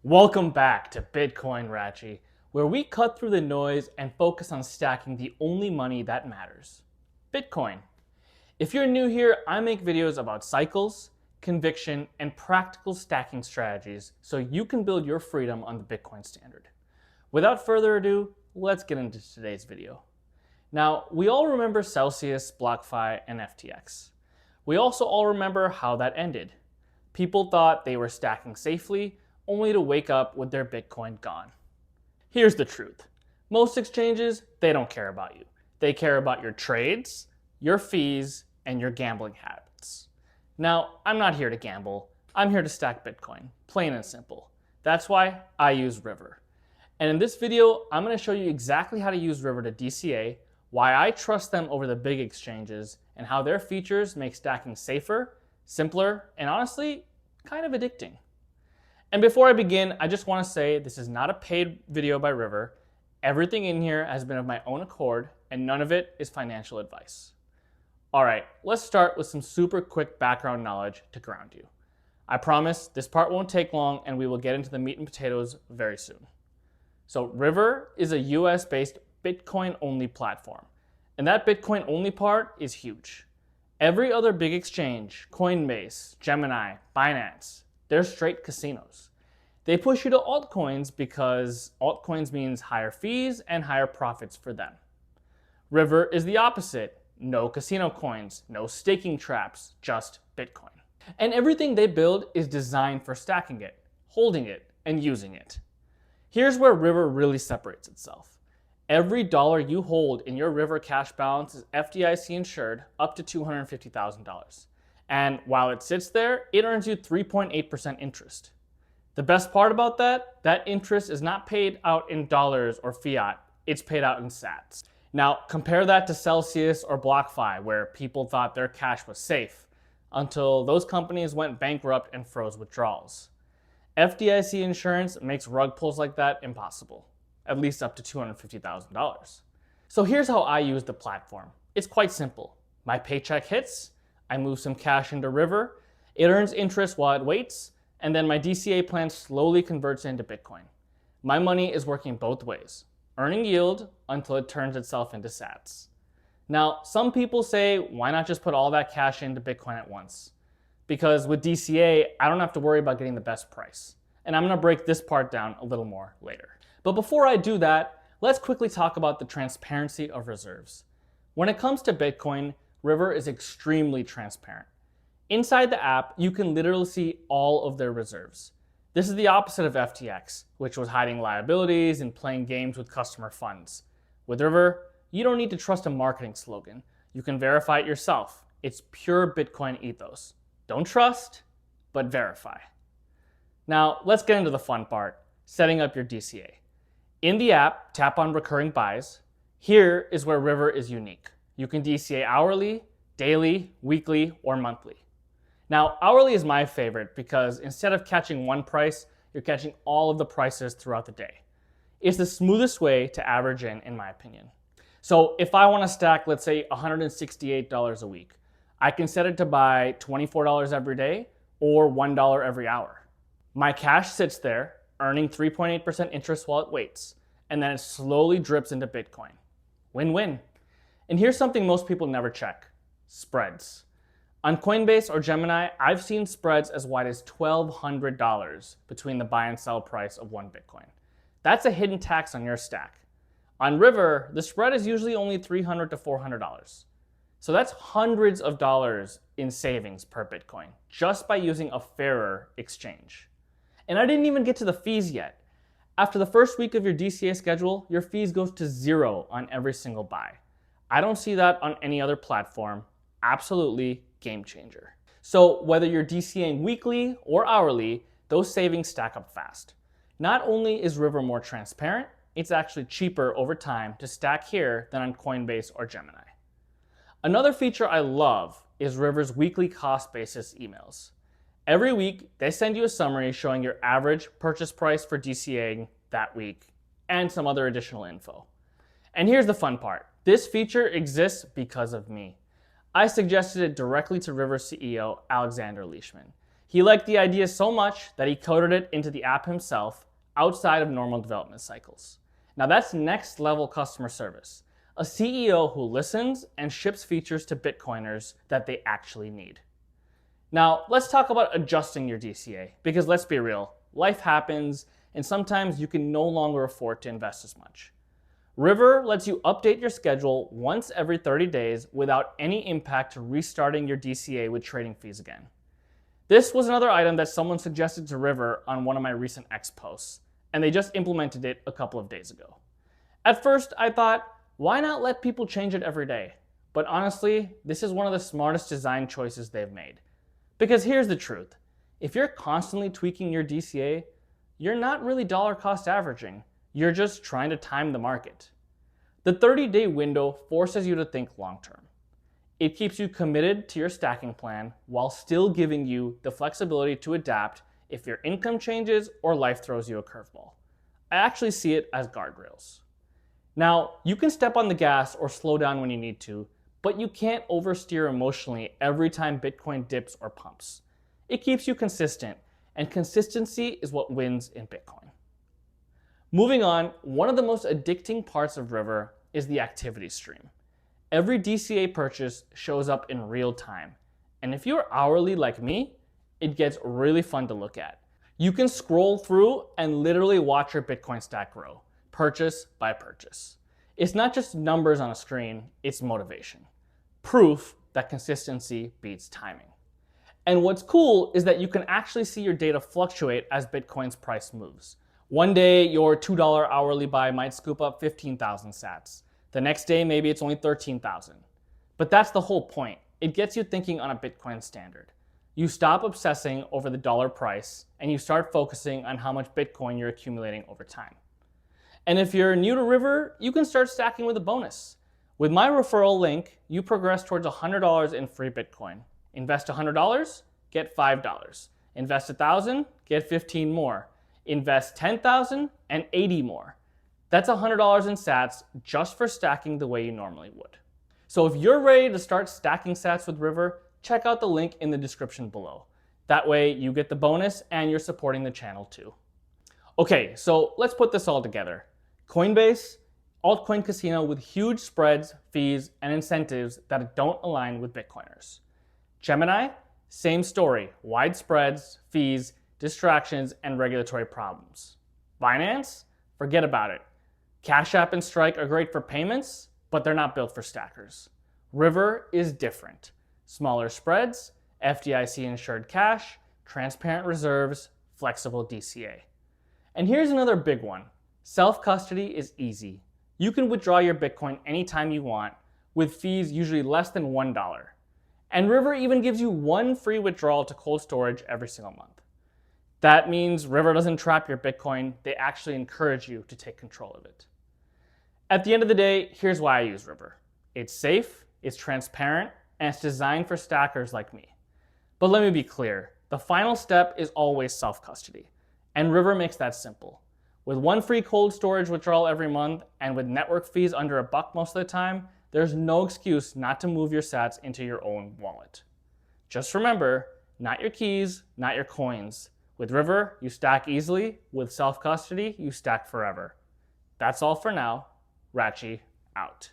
Welcome back to Bitcoin Rachy, where we cut through the noise and focus on stacking the only money that matters, Bitcoin. If you're new here, I make videos about cycles, conviction, and practical stacking strategies so you can build your freedom on the Bitcoin standard. Without further ado, let's get into today's video. Now, we all remember Celsius, BlockFi, and FTX. We also all remember how that ended. People thought they were stacking safely, only to wake up with their Bitcoin gone. Here's the truth. Most exchanges, they don't care about you. They care about your trades, your fees, and your gambling habits. Now, I'm not here to gamble. I'm here to stack Bitcoin, plain and simple. That's why I use River. And in this video, I'm going to show you exactly how to use River to DCA, why I trust them over the big exchanges, and how their features make stacking safer, simpler, and honestly, kind of addicting. And before I begin, I just want to say this is not a paid video by River. Everything in here has been of my own accord, and none of it is financial advice. All right, let's start with some super quick background knowledge to ground you. I promise this part won't take long, and we will get into the meat and potatoes very soon. So River is a US-based Bitcoin-only platform, and that Bitcoin-only part is huge. Every other big exchange, Coinbase, Gemini, Binance, they're straight casinos. They push you to altcoins because altcoins means higher fees and higher profits for them. River is the opposite. No casino coins, no staking traps, just Bitcoin. And everything they build is designed for stacking it, holding it, and using it. Here's where River really separates itself. Every dollar you hold in your River cash balance is FDIC insured up to $250,000. And while it sits there, it earns you 3.8% interest. The best part about that interest is not paid out in dollars or fiat, it's paid out in sats. Now, compare that to Celsius or BlockFi, where people thought their cash was safe, until those companies went bankrupt and froze withdrawals. FDIC insurance makes rug pulls like that impossible, at least up to $250,000. So here's how I use the platform. It's quite simple. My paycheck hits, I move some cash into River, it earns interest while it waits, and then my DCA plan slowly converts into Bitcoin. My money is working both ways, earning yield until it turns itself into sats. Now, some people say, why not just put all that cash into Bitcoin at once? Because with DCA, I don't have to worry about getting the best price. And I'm gonna break this part down a little more later. But before I do that, let's quickly talk about the transparency of reserves. When it comes to Bitcoin, River is extremely transparent. Inside the app, you can literally see all of their reserves. This is the opposite of FTX, which was hiding liabilities and playing games with customer funds. With River, you don't need to trust a marketing slogan. You can verify it yourself. It's pure Bitcoin ethos. Don't trust, but verify. Now, let's get into the fun part, setting up your DCA. In the app, tap on recurring buys. Here is where River is unique. You can DCA hourly, daily, weekly, or monthly. Now, hourly is my favorite because instead of catching one price, you're catching all of the prices throughout the day. It's the smoothest way to average in my opinion. So if I want to stack, let's say $168 a week, I can set it to buy $24 every day or $1 every hour. My cash sits there, earning 3.8% interest while it waits, and then it slowly drips into Bitcoin. Win-win. And here's something most people never check, spreads. On Coinbase or Gemini, I've seen spreads as wide as $1,200 between the buy and sell price of one Bitcoin. That's a hidden tax on your stack. On River, the spread is usually only $300 to $400. So that's hundreds of dollars in savings per Bitcoin, just by using a fairer exchange. And I didn't even get to the fees yet. After the first week of your DCA schedule, your fees goes to zero on every single buy. I don't see that on any other platform. Absolutely game changer. So whether you're DCAing weekly or hourly, those savings stack up fast. Not only is River more transparent, it's actually cheaper over time to stack here than on Coinbase or Gemini. Another feature I love is River's weekly cost basis emails. Every week, they send you a summary showing your average purchase price for DCAing that week and some other additional info. And here's the fun part. This feature exists because of me. I suggested it directly to River CEO Alexander Leishman. He liked the idea so much that he coded it into the app himself outside of normal development cycles. Now that's next level customer service. A CEO who listens and ships features to Bitcoiners that they actually need. Now let's talk about adjusting your DCA, because let's be real, life happens and sometimes you can no longer afford to invest as much. River lets you update your schedule once every 30 days without any impact to restarting your DCA with trading fees again. This was another item that someone suggested to River on one of my recent X posts, and they just implemented it a couple of days ago. At first, I thought, why not let people change it every day? But honestly, this is one of the smartest design choices they've made. Because here's the truth. If you're constantly tweaking your DCA, you're not really dollar cost averaging. You're just trying to time the market. The 30-day window forces you to think long-term. It keeps you committed to your stacking plan while still giving you the flexibility to adapt if your income changes or life throws you a curveball. I actually see it as guardrails. Now, you can step on the gas or slow down when you need to, but you can't oversteer emotionally every time Bitcoin dips or pumps. It keeps you consistent, and consistency is what wins in Bitcoin. Moving on, one of the most addicting parts of River is the activity stream. Every DCA purchase shows up in real time, and if you're hourly like me, it gets really fun to look at. You can scroll through and literally watch your Bitcoin stack grow, purchase by purchase. It's not just numbers on a screen, it's motivation. Proof that consistency beats timing. And what's cool is that you can actually see your data fluctuate as Bitcoin's price moves. One day, your $2 hourly buy might scoop up 15,000 sats. The next day, maybe it's only 13,000. But that's the whole point. It gets you thinking on a Bitcoin standard. You stop obsessing over the dollar price and you start focusing on how much Bitcoin you're accumulating over time. And if you're new to River, you can start stacking with a bonus. With my referral link, you progress towards $100 in free Bitcoin. Invest $100, get $5. Invest $1,000, get 15 more. Invest 10,000 and 80 more. That's $100 in sats just for stacking the way you normally would. So if you're ready to start stacking sats with River, check out the link in the description below. That way you get the bonus and you're supporting the channel too. Okay, so let's put this all together. Coinbase, altcoin casino with huge spreads, fees, and incentives that don't align with Bitcoiners. Gemini, same story, wide spreads, fees, distractions, and regulatory problems. Binance, forget about it. Cash App and Strike are great for payments, but they're not built for stackers. River is different. Smaller spreads, FDIC insured cash, transparent reserves, flexible DCA. And here's another big one. Self-custody is easy. You can withdraw your Bitcoin anytime you want, with fees usually less than $1. And River even gives you one free withdrawal to cold storage every single month. That means River doesn't trap your Bitcoin, they actually encourage you to take control of it. At the end of the day, here's why I use River. It's safe, it's transparent, and it's designed for stackers like me. But let me be clear, the final step is always self-custody, and River makes that simple. With one free cold storage withdrawal every month, and with network fees under $1 most of the time, there's no excuse not to move your sats into your own wallet. Just remember, not your keys, not your coins. With River, you stack easily. With self-custody, you stack forever. That's all for now. Rachy, out.